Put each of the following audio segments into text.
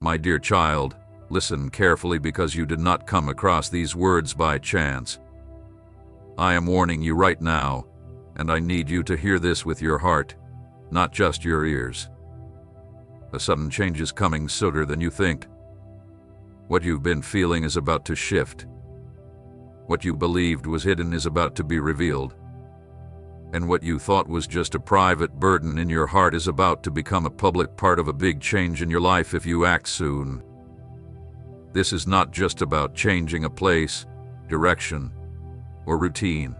My dear child, listen carefully because you did not come across these words by chance. I am warning you right now, and I need you to hear this with your heart, not just your ears. A sudden change is coming sooner than you think. What you've been feeling is about to shift. What you believed was hidden is about to be revealed. And what you thought was just a private burden in your heart is about to become a public part of a big change in your life if you act soon. This is not just about changing a place, direction, or routine.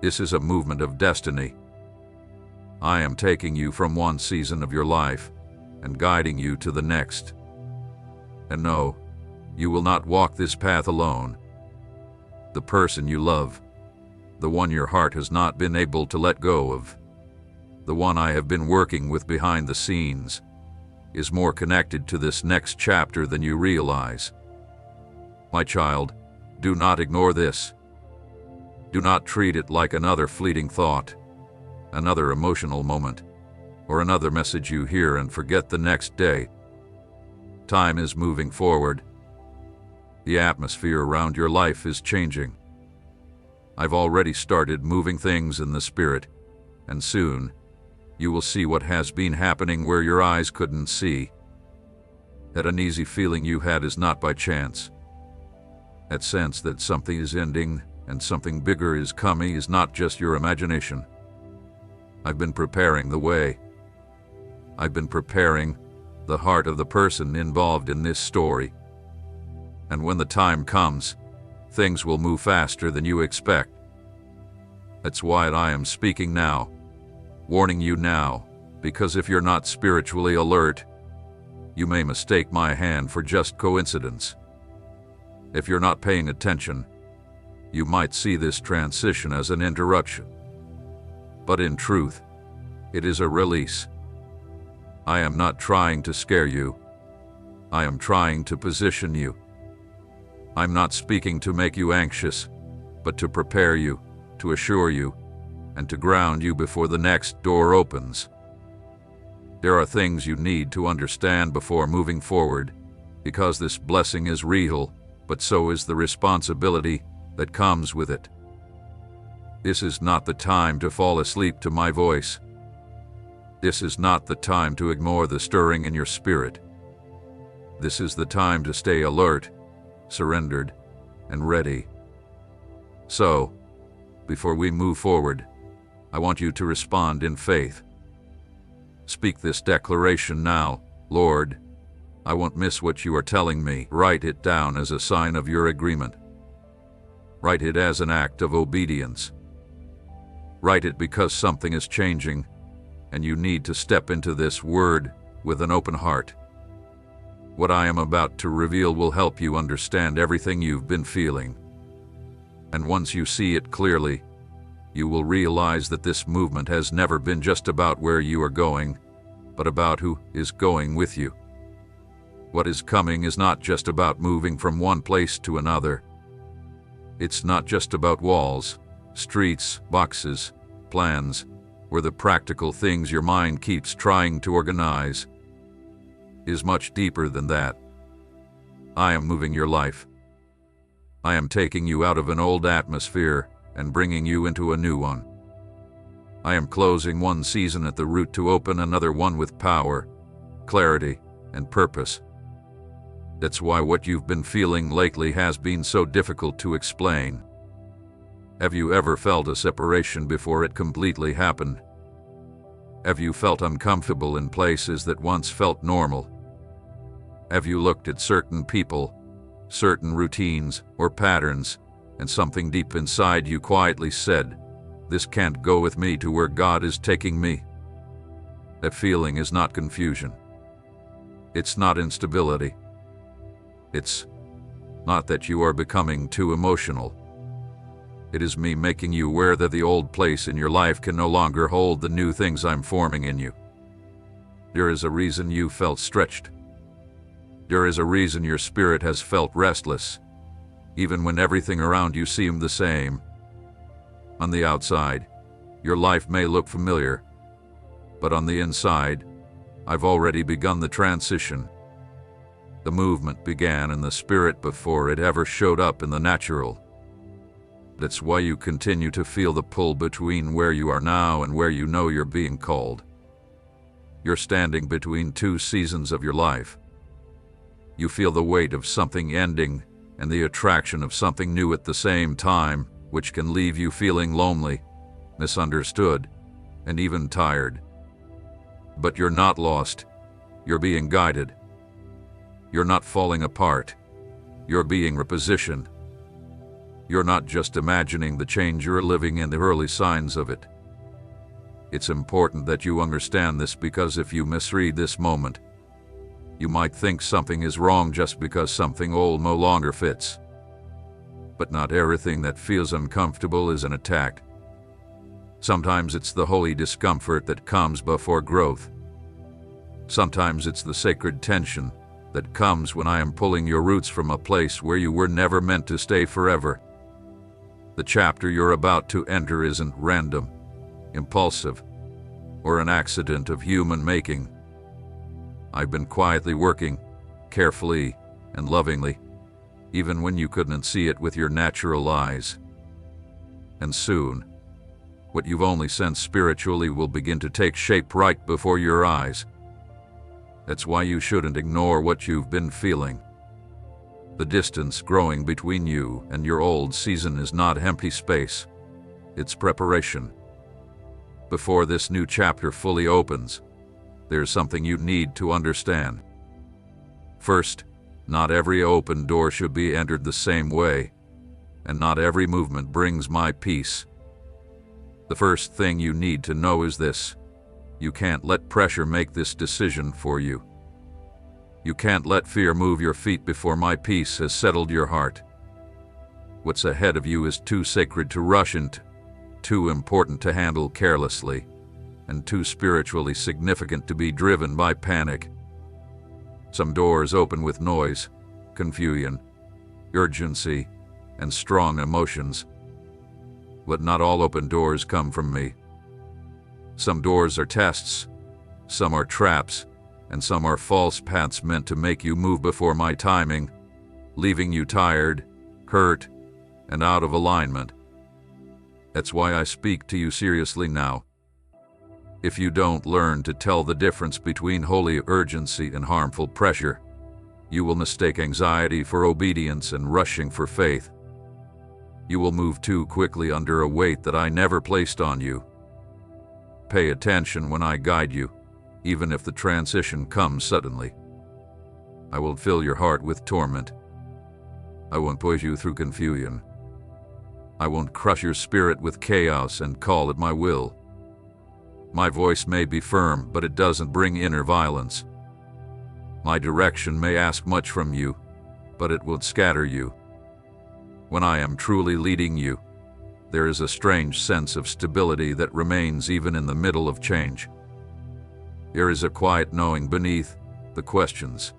This is a movement of destiny. I am taking you from one season of your life and guiding you to the next. And no, you will not walk this path alone. The person you love, the one your heart has not been able to let go of, the one I have been working with behind the scenes, is more connected to this next chapter than you realize. My child, do not ignore this. Do not treat it like another fleeting thought, another emotional moment, or another message you hear and forget the next day. Time is moving forward. The atmosphere around your life is changing. I've already started moving things in the spirit, and soon you will see what has been happening where your eyes couldn't see. That uneasy feeling you had is not by chance. That sense that something is ending and something bigger is coming is not just your imagination. I've been preparing the way. I've been preparing the heart of the person involved in this story. And when the time comes, things will move faster than you expect. That's why I am speaking now, warning you now, because if you're not spiritually alert, you may mistake my hand for just coincidence. If you're not paying attention, you might see this transition as an interruption. But in truth, it is a release. I am not trying to scare you. I am trying to position you. I'm not speaking to make you anxious, but to prepare you, to assure you, and to ground you before the next door opens. There are things you need to understand before moving forward, because this blessing is real, but so is the responsibility that comes with it. This is not the time to fall asleep to my voice. This is not the time to ignore the stirring in your spirit. This is the time to stay alert, surrendered, and ready. So, before we move forward, I want you to respond in faith. Speak this declaration now: Lord, I won't miss what you are telling me. Write it down as a sign of your agreement. Write it as an act of obedience. Write it because something is changing, and you need to step into this word with an open heart. What I am about to reveal will help you understand everything you've been feeling. And once you see it clearly, you will realize that this movement has never been just about where you are going, but about who is going with you. What is coming is not just about moving from one place to another. It's not just about walls, streets, boxes, plans, or the practical things your mind keeps trying to organize. It is much deeper than that. I am moving your life. I am taking you out of an old atmosphere and bringing you into a new one. I am closing one season at the root to open another one with power, clarity, and purpose. That's why what you've been feeling lately has been so difficult to explain. Have you ever felt a separation before it completely happened? Have you felt uncomfortable in places that once felt normal? Have you looked at certain people, certain routines or patterns, and something deep inside you quietly said, "This can't go with me to where God is taking me"? That feeling is not confusion. It's not instability. It's not that you are becoming too emotional. It is me making you aware that the old place in your life can no longer hold the new things I'm forming in you. There is a reason you felt stretched. There is a reason your spirit has felt restless, even when everything around you seemed the same. On the outside, your life may look familiar, but on the inside, I've already begun the transition. The movement began in the spirit before it ever showed up in the natural. That's why you continue to feel the pull between where you are now and where you know you're being called. You're standing between two seasons of your life. You feel the weight of something ending and the attraction of something new at the same time, which can leave you feeling lonely, misunderstood, and even tired. But you're not lost. You're being guided. You're not falling apart. You're being repositioned. You're not just imagining the change, you're living in the early signs of it. It's important that you understand this, because if you misread this moment, you might think something is wrong just because something old no longer fits. But not everything that feels uncomfortable is an attack. Sometimes it's the holy discomfort that comes before growth. Sometimes it's the sacred tension that comes when I am pulling your roots from a place where you were never meant to stay forever. The chapter you're about to enter isn't random, impulsive, or an accident of human making. I've been quietly working, carefully and lovingly, even when you couldn't see it with your natural eyes. And soon, what you've only sensed spiritually will begin to take shape right before your eyes. That's why you shouldn't ignore what you've been feeling. The distance growing between you and your old season is not empty space. It's preparation. Before this new chapter fully opens, there's something you need to understand. First, not every open door should be entered the same way, and not every movement brings my peace. The first thing you need to know is this: you can't let pressure make this decision for you. You can't let fear move your feet before my peace has settled your heart. What's ahead of you is too sacred to rush into, too important to handle carelessly, and too spiritually significant to be driven by panic. Some doors open with noise, confusion, urgency, and strong emotions. But not all open doors come from me. Some doors are tests, some are traps, and some are false paths meant to make you move before my timing, leaving you tired, hurt, and out of alignment. That's why I speak to you seriously now. If you don't learn to tell the difference between holy urgency and harmful pressure, you will mistake anxiety for obedience and rushing for faith. You will move too quickly under a weight that I never placed on you. Pay attention when I guide you, even if the transition comes suddenly. I will fill your heart with torment. I won't push you through confusion. I won't crush your spirit with chaos and call it my will. My voice may be firm, but it doesn't bring inner violence. My direction may ask much from you, but it won't scatter you. When I am truly leading you, there is a strange sense of stability that remains even in the middle of change. There is a quiet knowing beneath the questions.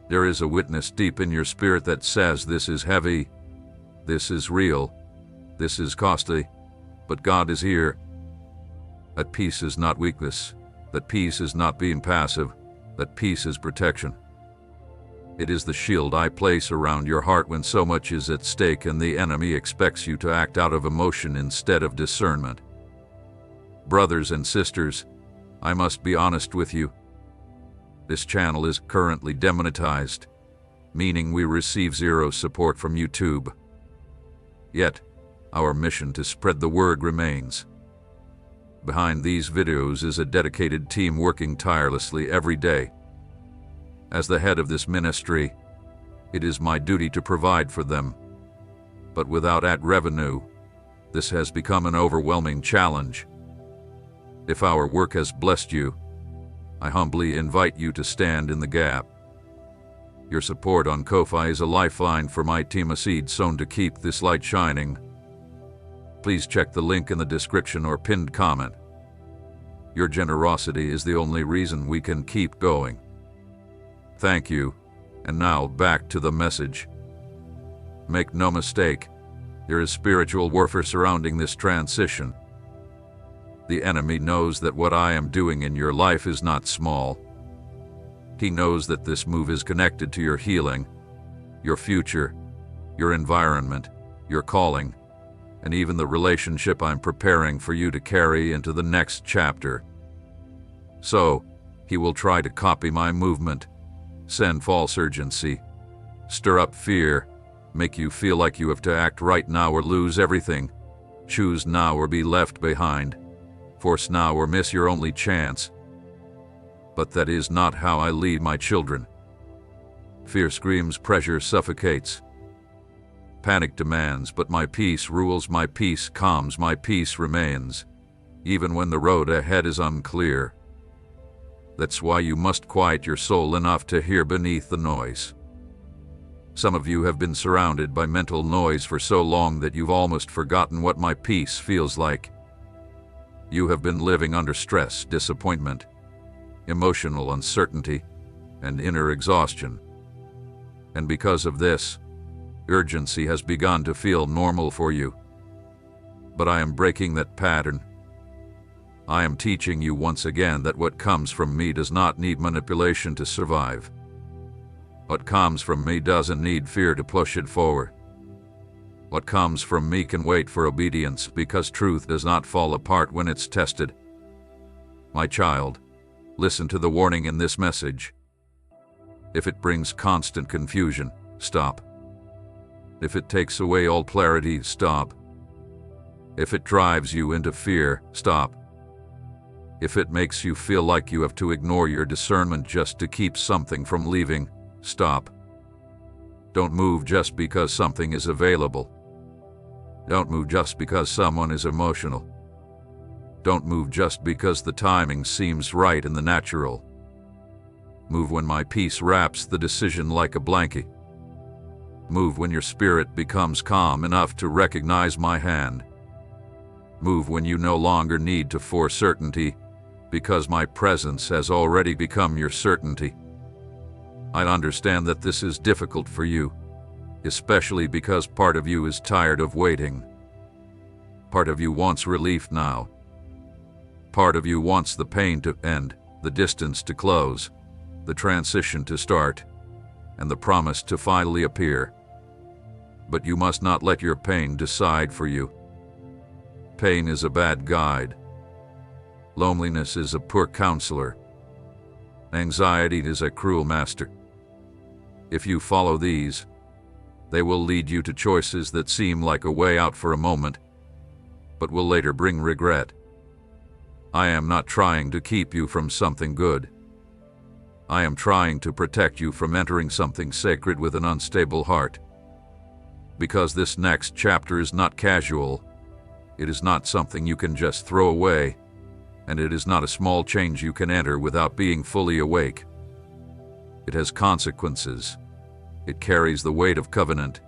There is a witness deep in your spirit that says, this is heavy, this is real, this is costly, but God is here. That peace is not weakness, that peace is not being passive, that peace is protection. It is the shield I place around your heart when so much is at stake and the enemy expects you to act out of emotion instead of discernment. Brothers and sisters, I must be honest with you. This channel is currently demonetized, meaning we receive zero support from YouTube. Yet, our mission to spread the word remains. Behind these videos is a dedicated team working tirelessly every day. As the head of this ministry, it is my duty to provide for them. But without ad revenue, this has become an overwhelming challenge. If our work has blessed you, I humbly invite you to stand in the gap. Your support on Ko-Fi is a lifeline for my team, a seed sown to keep this light shining. Please check the link in the description or pinned comment. Your generosity is the only reason we can keep going. Thank you, and now back to the message. Make no mistake, there is spiritual warfare surrounding this transition. The enemy knows that what I am doing in your life is not small. He knows that this move is connected to your healing, your future, your environment, your calling, and even the relationship I'm preparing for you to carry into the next chapter. So, he will try to copy my movement, send false urgency, stir up fear, make you feel like you have to act right now or lose everything, choose now or be left behind, force now or miss your only chance. But that is not how I lead my children. Fear screams, pressure suffocates. Panic demands, but my peace rules, my peace calms, my peace remains, even when the road ahead is unclear. That's why you must quiet your soul enough to hear beneath the noise. Some of you have been surrounded by mental noise for so long that you've almost forgotten what my peace feels like. You have been living under stress, disappointment, emotional uncertainty, and inner exhaustion. And because of this, urgency has begun to feel normal for you. But I am breaking that pattern. I am teaching you once again that what comes from me does not need manipulation to survive. What comes from me doesn't need fear to push it forward. What comes from me can wait for obedience, because truth does not fall apart when it's tested. My child, listen to the warning in this message. If it brings constant confusion, stop. If it takes away all clarity, stop. If it drives you into fear, stop. If it makes you feel like you have to ignore your discernment just to keep something from leaving, stop. Don't move just because something is available. Don't move just because someone is emotional. Don't move just because the timing seems right in the natural. Move when my peace wraps the decision like a blanket. Move when your spirit becomes calm enough to recognize my hand. Move when you no longer need to force certainty, because my presence has already become your certainty. I understand that this is difficult for you, especially because part of you is tired of waiting. Part of you wants relief now. Part of you wants the pain to end, the distance to close, the transition to start, and the promise to finally appear. But you must not let your pain decide for you. Pain is a bad guide. Loneliness is a poor counselor. Anxiety is a cruel master. If you follow these, they will lead you to choices that seem like a way out for a moment, but will later bring regret. I am not trying to keep you from something good. I am trying to protect you from entering something sacred with an unstable heart. Because this next chapter is not casual, it is not something you can just throw away, and it is not a small change you can enter without being fully awake. It has consequences. It carries the weight of covenant.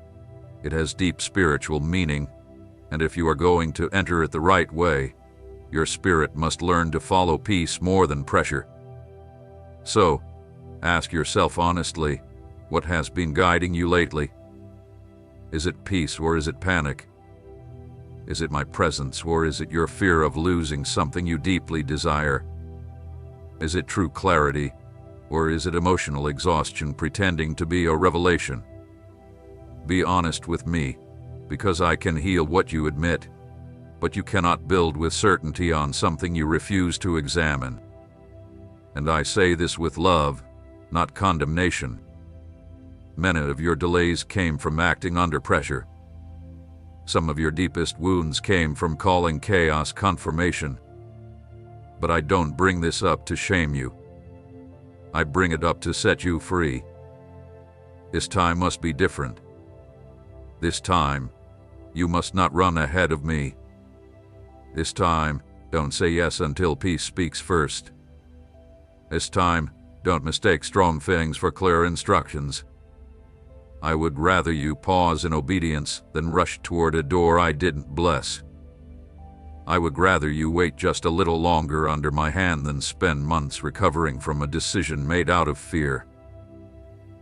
It has deep spiritual meaning, and if you are going to enter it the right way, your spirit must learn to follow peace more than pressure. So, ask yourself honestly, what has been guiding you lately? Is it peace or is it panic? Is it my presence or is it your fear of losing something you deeply desire? Is it true clarity or is it emotional exhaustion pretending to be a revelation? Be honest with me, because I can heal what you admit, but you cannot build with certainty on something you refuse to examine. And I say this with love, not condemnation. Many of your delays came from acting under pressure. Some of your deepest wounds came from calling chaos confirmation. But I don't bring this up to shame you. I bring it up to set you free. This time must be different. This time, you must not run ahead of me. This time, don't say yes until peace speaks first. This time, don't mistake strong feelings for clear instructions. I would rather you pause in obedience than rush toward a door I didn't bless. I would rather you wait just a little longer under my hand than spend months recovering from a decision made out of fear.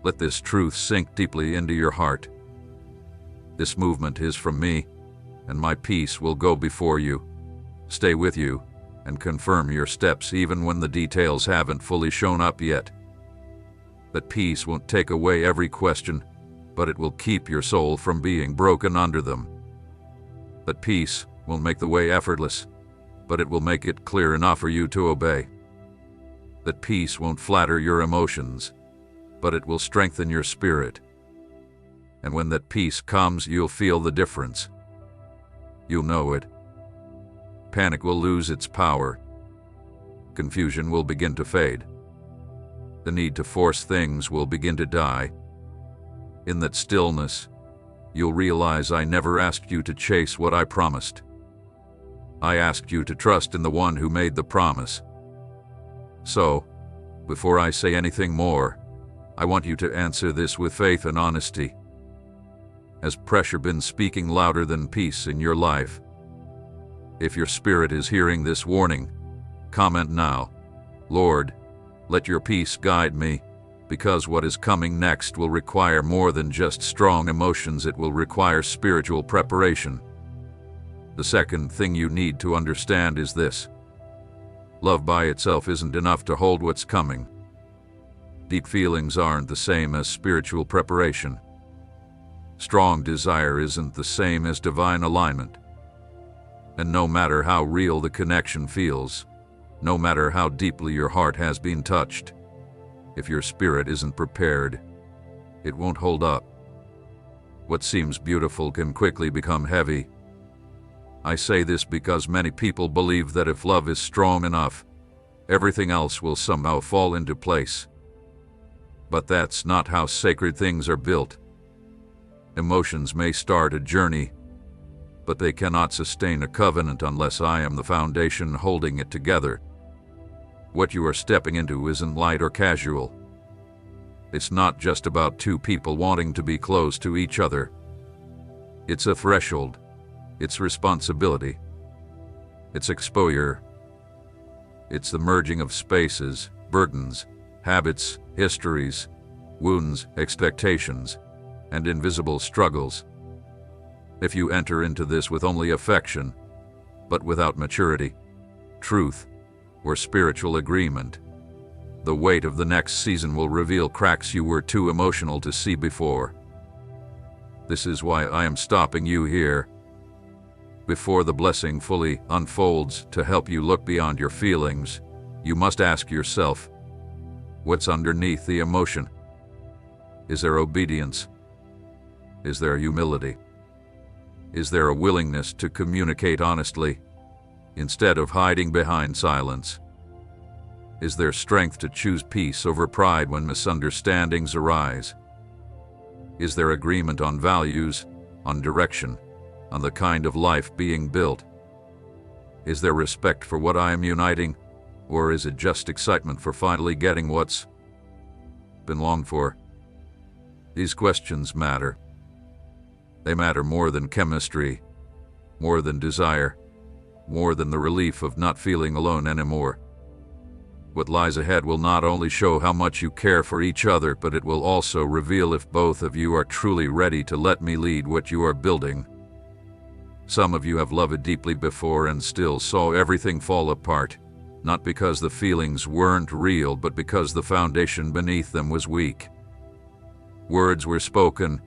Let this truth sink deeply into your heart. This movement is from me, and my peace will go before you, stay with you, and confirm your steps even when the details haven't fully shown up yet. That peace won't take away every question, but it will keep your soul from being broken under them. That peace won't make the way effortless, but it will make it clear enough for you to obey. That peace won't flatter your emotions, but it will strengthen your spirit. And when that peace comes, you'll feel the difference. You'll know it. Panic will lose its power. Confusion will begin to fade. The need to force things will begin to die. In that stillness, you'll realize I never asked you to chase what I promised. I asked you to trust in the one who made the promise. So, before I say anything more, I want you to answer this with faith and honesty. Has pressure been speaking louder than peace in your life? If your spirit is hearing this warning, comment now, Lord, let your peace guide me, because what is coming next will require more than just strong emotions, it will require spiritual preparation. The second thing you need to understand is this. Love by itself isn't enough to hold what's coming. Deep feelings aren't the same as spiritual preparation. Strong desire isn't the same as divine alignment. And no matter how real the connection feels, no matter how deeply your heart has been touched, if your spirit isn't prepared, it won't hold up. What seems beautiful can quickly become heavy. I say this because many people believe that if love is strong enough, everything else will somehow fall into place. But that's not how sacred things are built. Emotions may start a journey, but they cannot sustain a covenant unless I am the foundation holding it together. What you are stepping into isn't light or casual. It's not just about two people wanting to be close to each other. It's a threshold. It's responsibility. It's exposure. It's the merging of spaces, burdens, habits, histories, wounds, expectations, and invisible struggles. If you enter into this with only affection, but without maturity, truth, or spiritual agreement, the weight of the next season will reveal cracks you were too emotional to see before. This is why I am stopping you here. Before the blessing fully unfolds, to help you look beyond your feelings, you must ask yourself, what's underneath the emotion? Is there obedience? Is there humility? Is there a willingness to communicate honestly, instead of hiding behind silence? Is there strength to choose peace over pride when misunderstandings arise? Is there agreement on values, on direction, on the kind of life being built? Is there respect for what I am uniting, or is it just excitement for finally getting what's been longed for? These questions matter. They matter more than chemistry, more than desire, more than the relief of not feeling alone anymore. What lies ahead will not only show how much you care for each other, but it will also reveal if both of you are truly ready to let me lead what you are building. Some of you have loved deeply before and still saw everything fall apart, not because the feelings weren't real, but because the foundation beneath them was weak. Words were spoken,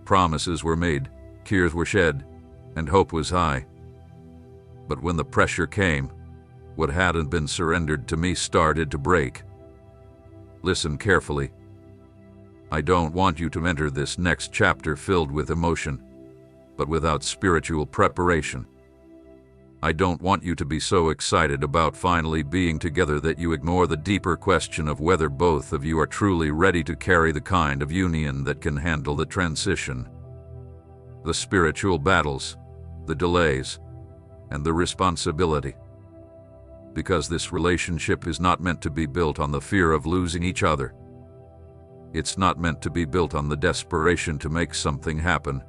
promises were made, tears were shed, and hope was high. But when the pressure came, what hadn't been surrendered to me started to break. Listen carefully. I don't want you to enter this next chapter filled with emotion, but without spiritual preparation. I don't want you to be so excited about finally being together that you ignore the deeper question of whether both of you are truly ready to carry the kind of union that can handle the transition, the spiritual battles, the delays, and the responsibility. Because this relationship is not meant to be built on the fear of losing each other. It's not meant to be built on the desperation to make something happen.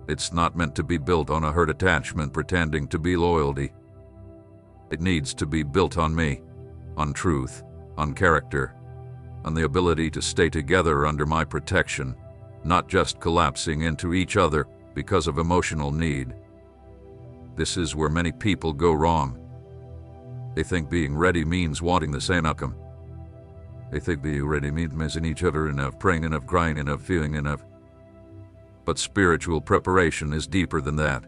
It's not meant to be built on a hurt attachment pretending to be loyalty. It needs to be built on me, on truth, on character, on the ability to stay together under my protection, not just collapsing into each other because of emotional need. This is where many people go wrong. They think being ready means wanting the same outcome. They think they already meet missing each other enough, praying enough, crying enough, feeling enough. But spiritual preparation is deeper than that.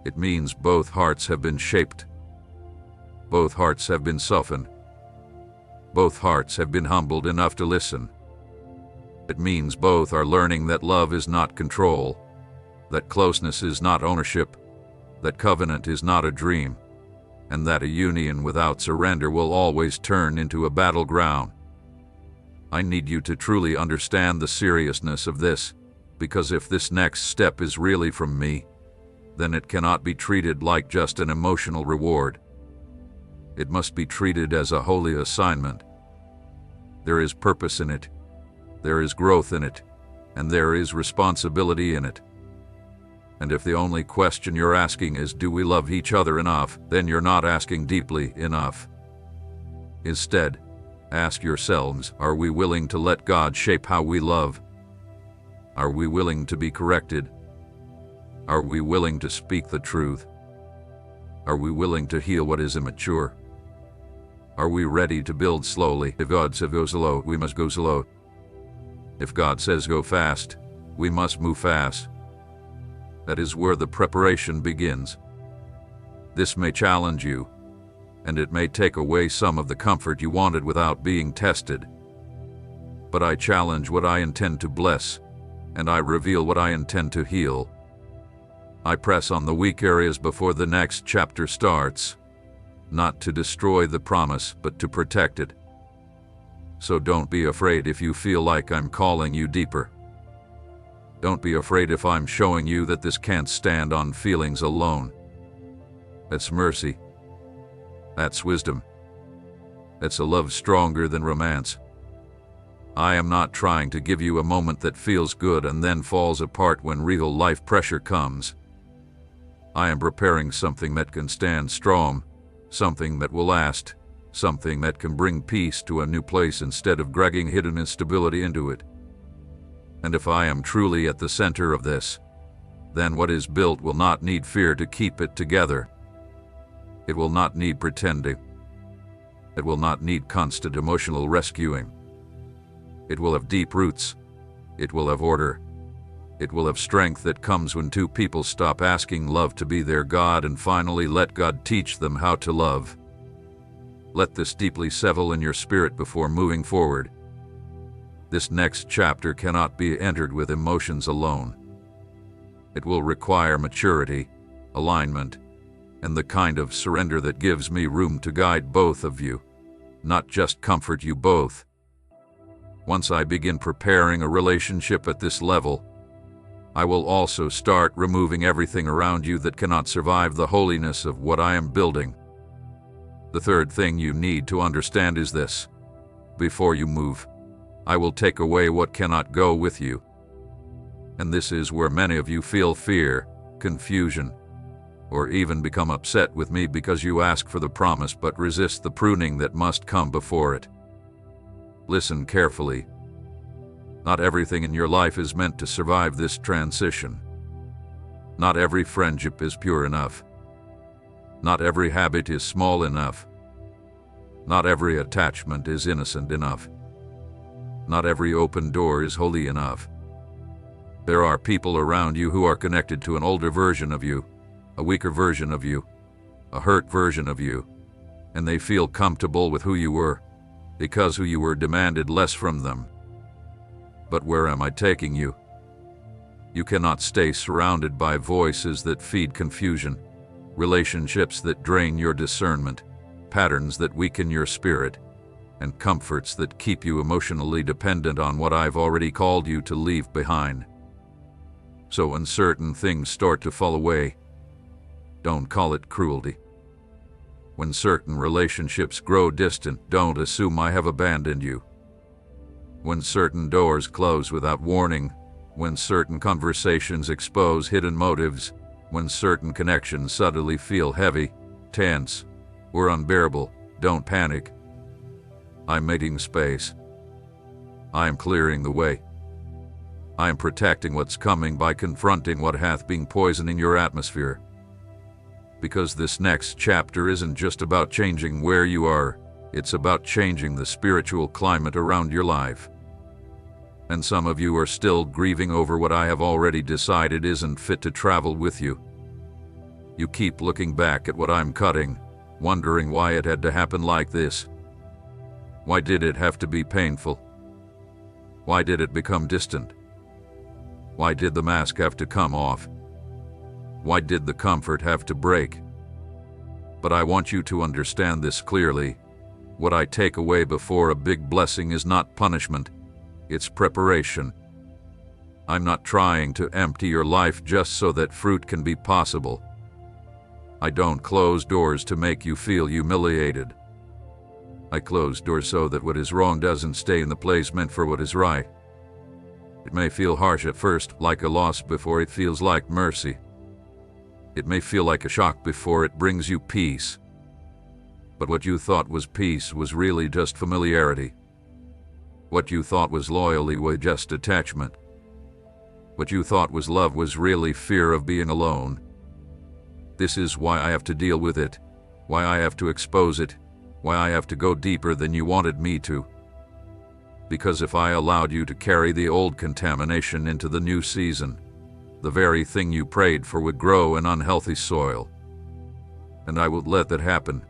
It means both hearts have been shaped. Both hearts have been softened. Both hearts have been humbled enough to listen. It means both are learning that love is not control, that closeness is not ownership, that covenant is not a dream, and that a union without surrender will always turn into a battleground. I need you to truly understand the seriousness of this, because if this next step is really from me, then it cannot be treated like just an emotional reward. It must be treated as a holy assignment. There is purpose in it, there is growth in it, and there is responsibility in it. And if the only question you're asking is, do we love each other enough, then you're not asking deeply enough. Instead, ask yourselves, are we willing to let God shape how we love? Are we willing to be corrected? Are we willing to speak the truth? Are we willing to heal what is immature? Are we ready to build slowly? If God says go slow, we must go slow. If God says go fast, we must move fast. That is where the preparation begins. This may challenge you, and it may take away some of the comfort you wanted without being tested. But I challenge what I intend to bless, and I reveal what I intend to heal. I press on the weak areas before the next chapter starts, not to destroy the promise, but to protect it. So don't be afraid if you feel like I'm calling you deeper. Don't be afraid if I'm showing you that this can't stand on feelings alone. That's mercy. That's wisdom. That's a love stronger than romance. I am not trying to give you a moment that feels good and then falls apart when real life pressure comes. I am preparing something that can stand strong, something that will last, something that can bring peace to a new place instead of dragging hidden instability into it. And if I am truly at the center of this, then what is built will not need fear to keep it together. It will not need pretending. It will not need constant emotional rescuing. It will have deep roots. It will have order. It will have strength that comes when two people stop asking love to be their God and finally let God teach them how to love. Let this deeply settle in your spirit before moving forward. This next chapter cannot be entered with emotions alone. It will require maturity, alignment, and the kind of surrender that gives me room to guide both of you, not just comfort you both. Once I begin preparing a relationship at this level, I will also start removing everything around you that cannot survive the holiness of what I am building. The third thing you need to understand is this: before you move, I will take away what cannot go with you. And this is where many of you feel fear, confusion, or even become upset with me because you ask for the promise but resist the pruning that must come before it. Listen carefully. Not everything in your life is meant to survive this transition. Not every friendship is pure enough. Not every habit is small enough. Not every attachment is innocent enough. Not every open door is holy enough. There are people around you who are connected to an older version of you, a weaker version of you, a hurt version of you, and they feel comfortable with who you were, because who you were demanded less from them. But where am I taking you? You cannot stay surrounded by voices that feed confusion, relationships that drain your discernment, patterns that weaken your spirit, and comforts that keep you emotionally dependent on what I've already called you to leave behind. So when certain things start to fall away, don't call it cruelty. When certain relationships grow distant, don't assume I have abandoned you. When certain doors close without warning, when certain conversations expose hidden motives, when certain connections suddenly feel heavy, tense, or unbearable, don't panic. I'm making space. I am clearing the way. I am protecting what's coming by confronting what hath been poisoning your atmosphere. Because this next chapter isn't just about changing where you are, It's about changing the spiritual climate around your life. And some of you are still grieving over what I have already decided isn't fit to travel with you. You keep looking back at what I'm cutting, wondering why it had to happen like this. Why did it have to be painful? Why did it become distant? Why did the mask have to come off? Why did the comfort have to break? But I want you to understand this clearly. What I take away before a big blessing is not punishment, it's preparation. I'm not trying to empty your life just so that fruit can be possible. I don't close doors to make you feel humiliated. I close doors so that what is wrong doesn't stay in the place meant for what is right. It may feel harsh at first, like a loss before it feels like mercy. It may feel like a shock before it brings you peace. But what you thought was peace was really just familiarity. What you thought was loyalty was just attachment. What you thought was love was really fear of being alone. This is why I have to deal with it, why I have to expose it, why I have to go deeper than you wanted me to. Because if I allowed you to carry the old contamination into the new season, the very thing you prayed for would grow in unhealthy soil. And I won't let that happen.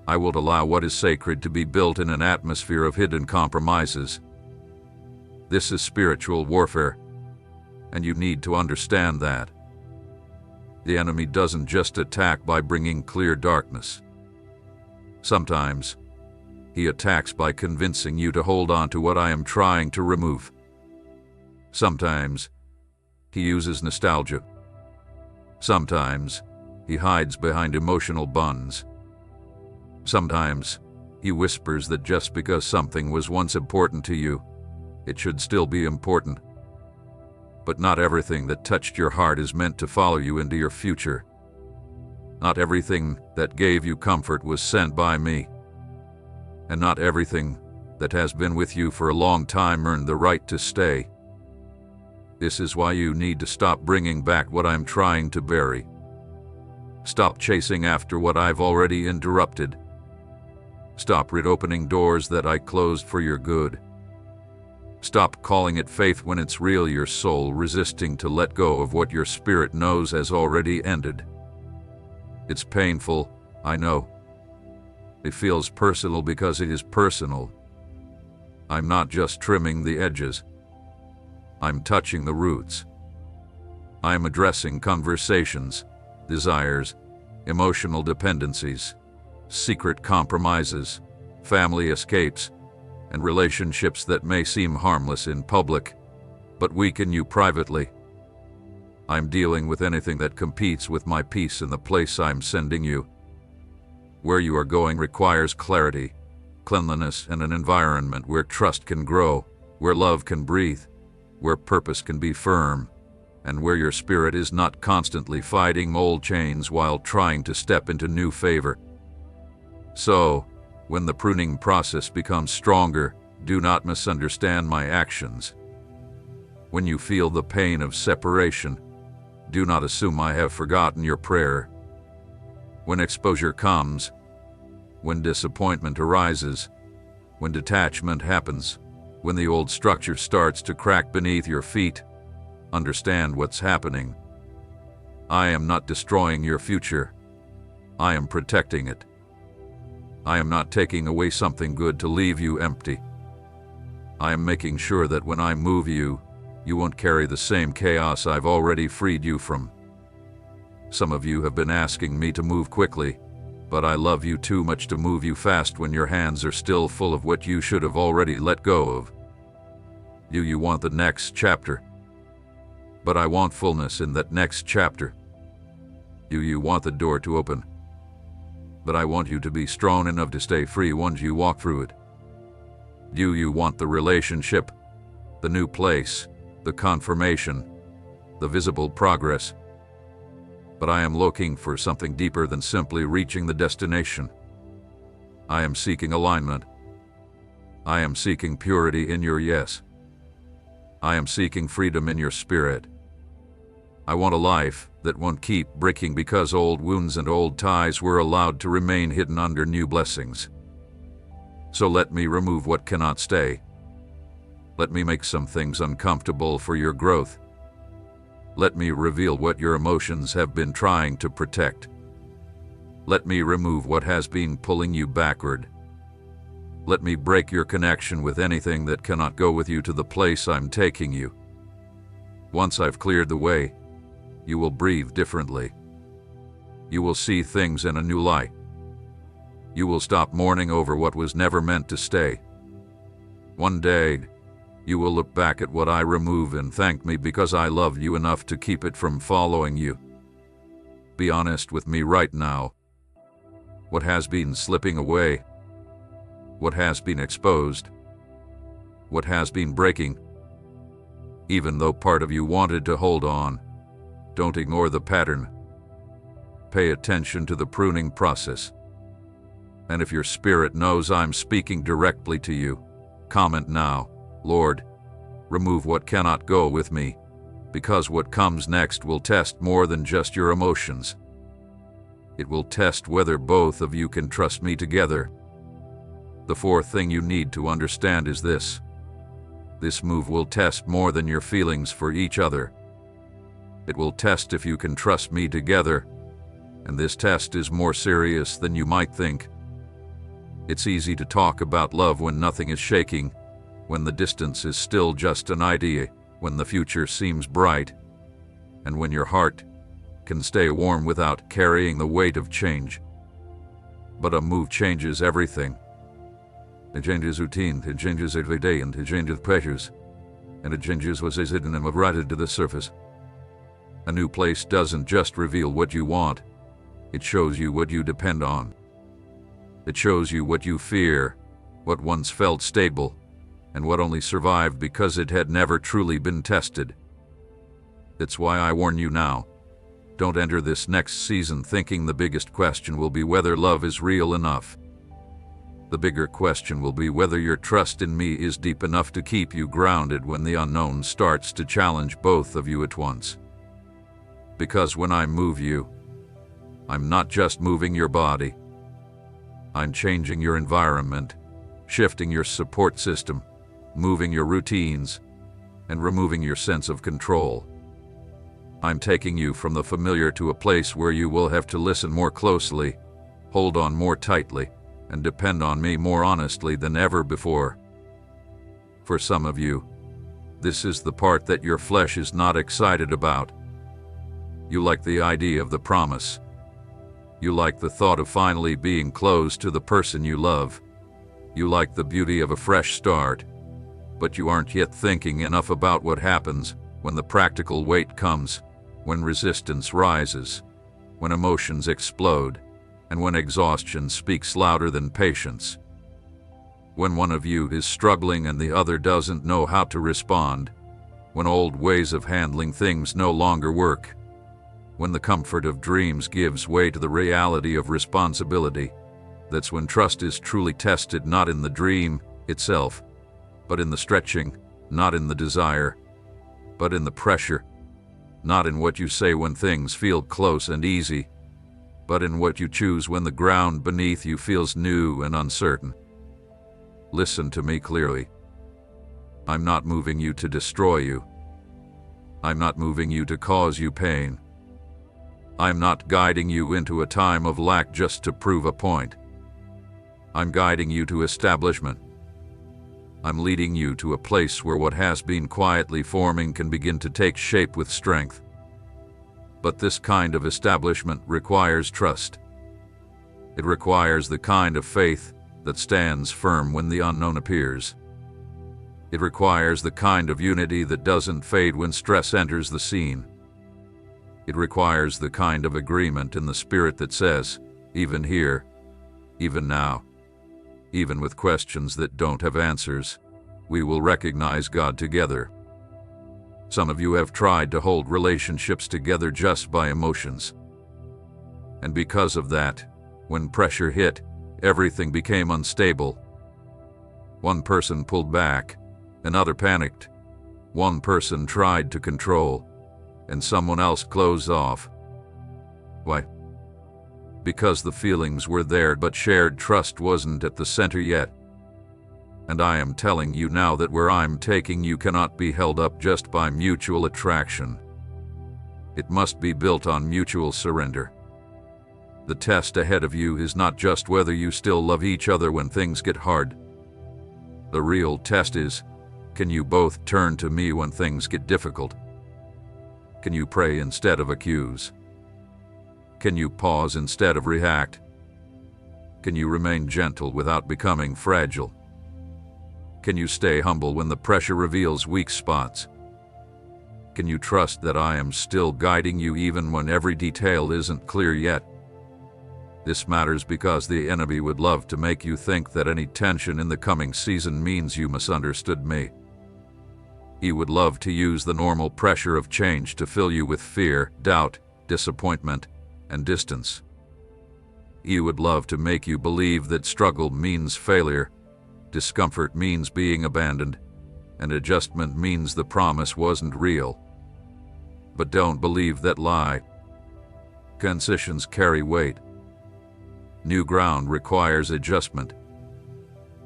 I won't allow what is sacred to be built in an atmosphere of hidden compromises. This is spiritual warfare, and you need to understand that. The enemy doesn't just attack by bringing clear darkness. Sometimes, he attacks by convincing you to hold on to what I am trying to remove. Sometimes, he uses nostalgia. Sometimes, he hides behind emotional bonds. Sometimes, he whispers that just because something was once important to you, it should still be important. But not everything that touched your heart is meant to follow you into your future. Not everything that gave you comfort was sent by me. And not everything that has been with you for a long time earned the right to stay. This is why you need to stop bringing back what I'm trying to bury. Stop chasing after what I've already interrupted. Stop reopening doors that I closed for your good. Stop calling it faith when it's really your soul resisting to let go of what your spirit knows has already ended. It's painful, I know. It feels personal because it is personal. I'm not just trimming the edges. I'm touching the roots. I'm addressing conversations, desires, emotional dependencies, secret compromises, family escapes, and relationships that may seem harmless in public, but weaken you privately. I'm dealing with anything that competes with my peace in the place I'm sending you. Where you are going requires clarity, cleanliness, and an environment where trust can grow, where love can breathe, where purpose can be firm, and where your spirit is not constantly fighting old chains while trying to step into new favor. So, when the pruning process becomes stronger, do not misunderstand my actions. When you feel the pain of separation, do not assume I have forgotten your prayer. When exposure comes, when disappointment arises, when detachment happens, when the old structure starts to crack beneath your feet, understand what's happening. I am not destroying your future. I am protecting it. I am not taking away something good to leave you empty. I am making sure that when I move you, you won't carry the same chaos I've already freed you from. Some of you have been asking me to move quickly, but I love you too much to move you fast when your hands are still full of what you should have already let go of. You want the next chapter. But I want fullness in that next chapter. You want the door to open. But I want you to be strong enough to stay free once you walk through it. You want the relationship, the new place, the confirmation, the visible progress. But I am looking for something deeper than simply reaching the destination. I am seeking alignment. I am seeking purity in your yes. I am seeking freedom in your spirit. I want a life that won't keep breaking because old wounds and old ties were allowed to remain hidden under new blessings. So let me remove what cannot stay. Let me make some things uncomfortable for your growth. Let me reveal what your emotions have been trying to protect. Let me remove what has been pulling you backward. Let me break your connection with anything that cannot go with you to the place I'm taking you. Once I've cleared the way, you will breathe differently. You will see things in a new light. You will stop mourning over what was never meant to stay. One day, you will look back at what I remove and thank me because I love you enough to keep it from following you. Be honest with me right now. What has been slipping away? What has been exposed? What has been breaking? Even though part of you wanted to hold on, don't ignore the pattern. Pay attention to the pruning process. And if your spirit knows I'm speaking directly to you, comment now, Lord, remove what cannot go with me, because what comes next will test more than just your emotions. It will test whether both of you can trust me together. The fourth thing you need to understand is this. This move will test more than your feelings for each other. It will test if you can trust me together, and this test is more serious than you might think. It's easy to talk about love when nothing is shaking, when the distance is still just an idea, when the future seems bright, and when your heart can stay warm without carrying the weight of change. But a move changes everything. It changes routine, it changes every day, and it changes pressures, and it changes what is hidden and brought to the surface. A new place doesn't just reveal what you want, it shows you what you depend on. It shows you what you fear, what once felt stable, and what only survived because it had never truly been tested. That's why I warn you now. Don't enter this next season thinking the biggest question will be whether love is real enough. The bigger question will be whether your trust in me is deep enough to keep you grounded when the unknown starts to challenge both of you at once. Because when I move you, I'm not just moving your body. I'm changing your environment, shifting your support system, moving your routines, and removing your sense of control. I'm taking you from the familiar to a place where you will have to listen more closely, hold on more tightly, and depend on me more honestly than ever before. For some of you, this is the part that your flesh is not excited about. You like the idea of the promise. You like the thought of finally being close to the person you love. You like the beauty of a fresh start. But you aren't yet thinking enough about what happens when the practical weight comes, when resistance rises, when emotions explode, and when exhaustion speaks louder than patience. When one of you is struggling and the other doesn't know how to respond, when old ways of handling things no longer work, when the comfort of dreams gives way to the reality of responsibility, that's when trust is truly tested, not in the dream itself, but in the stretching, not in the desire, but in the pressure, not in what you say when things feel close and easy, but in what you choose when the ground beneath you feels new and uncertain. Listen to me clearly. I'm not moving you to destroy you. I'm not moving you to cause you pain. I'm not guiding you into a time of lack just to prove a point. I'm guiding you to establishment. I'm leading you to a place where what has been quietly forming can begin to take shape with strength. But this kind of establishment requires trust. It requires the kind of faith that stands firm when the unknown appears. It requires the kind of unity that doesn't fade when stress enters the scene. It requires the kind of agreement in the spirit that says, even here, even now, even with questions that don't have answers, we will recognize God together. Some of you have tried to hold relationships together just by emotions. And because of that, when pressure hit, everything became unstable. One person pulled back, another panicked. One person tried to control, and someone else closed off. Why? Because the feelings were there, but shared trust wasn't at the center yet. And I am telling you now that where I'm taking you cannot be held up just by mutual attraction. It must be built on mutual surrender. The test ahead of you is not just whether you still love each other when things get hard. The real test is, can you both turn to me when things get difficult? Can you pray instead of accuse? Can you pause instead of react? Can you remain gentle without becoming fragile? Can you stay humble when the pressure reveals weak spots? Can you trust that I am still guiding you even when every detail isn't clear yet? This matters because the enemy would love to make you think that any tension in the coming season means you misunderstood me. He would love to use the normal pressure of change to fill you with fear, doubt, disappointment, and distance. He would love to make you believe that struggle means failure, discomfort means being abandoned, and adjustment means the promise wasn't real. But don't believe that lie. Concessions carry weight. New ground requires adjustment.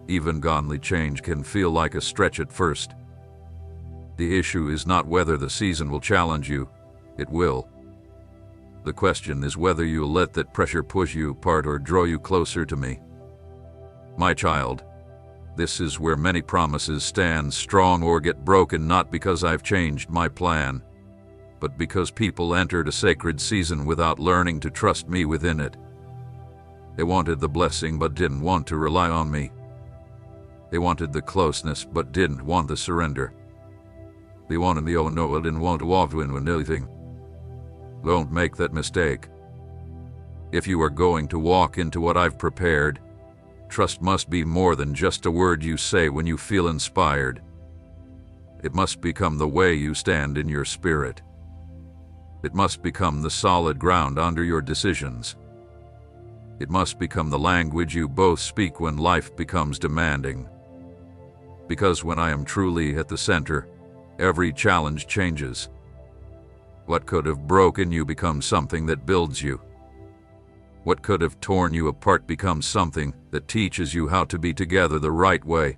Even godly change can feel like a stretch at first. The issue is not whether the season will challenge you. It will. The question is whether you'll let that pressure push you apart or draw you closer to me. My child, this is where many promises stand strong or get broken, not because I've changed my plan, but because people entered a sacred season without learning to trust me within it. They wanted the blessing but didn't want to rely on me. They wanted the closeness but didn't want the surrender. They wanted the oh no, I didn't want to walk in with anything. Don't make that mistake. If you are going to walk into what I've prepared, trust must be more than just a word you say when you feel inspired. It must become the way you stand in your spirit. It must become the solid ground under your decisions. It must become the language you both speak when life becomes demanding. Because when I am truly at the center, every challenge changes. What could have broken you becomes something that builds you. What could have torn you apart becomes something that teaches you how to be together the right way.